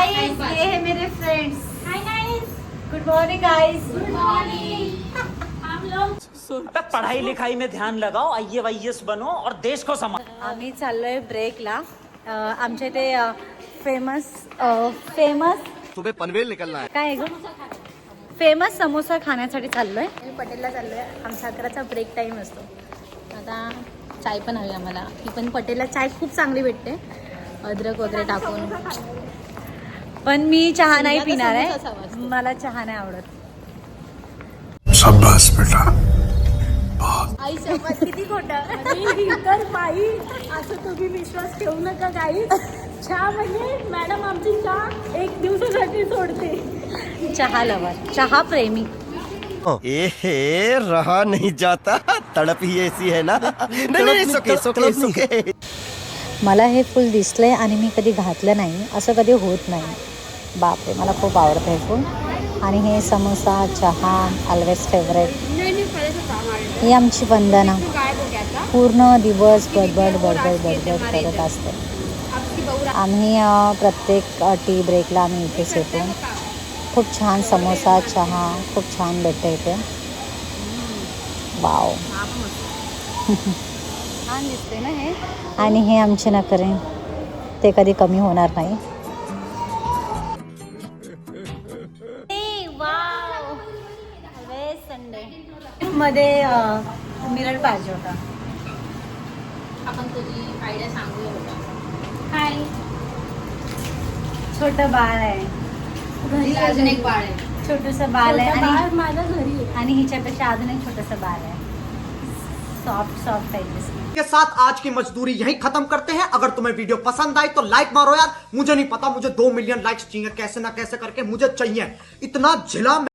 Guys, ये है मेरे friends. Hi guys, good morning guys. Good morning. हम लोग पढ़ाई लिखाई में ध्यान लगाओ, IAS बनो और देश को संभालो। आम्ही चाललोय ब्रेकला। आमच्या इथे फेमस सुबह पनवेल निकलना है। काय ग फेमस समोसा खाण्यासाठी चाललोय। मी पटेलला चाललोय। आमचा अकराचा ब्रेक टाइम असतो। आता चाय पण हवी आम्हाला। ही पण पटेलला चाय खूप चांगली भेटते, अद्रक वगैरे टाकून। पण मी चहा नाही पिणार आहे, मला चहा नाही आवडत। शाबाश बेटा। आई शपथ, किती खोटं तर बाई, असं तुम्ही विश्वास ठेवू नका काही। चहा म्हणजे मॅडम आमची चहा एक दिवसासाठी सोडते। चहा लवर, चहा प्रेमी। ए रहा नहीं जाता, तड़प ही ऐसी है ना। नहीं, सुके। मला हे फुल दिसलंय आणि मी कधी घातलं नाही, असं कधी होत नाही। बापरे, मला खूप आवडतं हे फुल। आणि हे समोसा, चहा ऑलवेज फेवरेट। ही आमची वंदना पूर्ण दिवस बडबड करत असते। आम्ही प्रत्येक टी ब्रेकला आम्ही इथेच येतो। खूप छान समोसा, चहा खूप छान भेटते इथे। वाव, छान दिसते ना हे। आणि हे आमचे नखरे, ते कधी कमी होणार नाही। मध्ये मिरर पाहिजे होता। आपण तुझी आयडिया सांगू होता। हाय, छोटं बाळ आहे घरी, अजून एक बाळ आहे, छोटंसं बाळ आहे आणि माझ्या घरी, आणि हिच्यापेक्षा अजून एक छोटंसं बाळ आहे। सॉफ्ट आहे। के साथ आज की मजदूरी यहीं खत्म करते हैं। अगर तुम्हें वीडियो पसंद आई तो लाइक मारो यार। मुझे नहीं पता, मुझे 2 मिलियन लाइक्स चाहिए, कैसे ना कैसे करके मुझे चाहिए। इतना झिला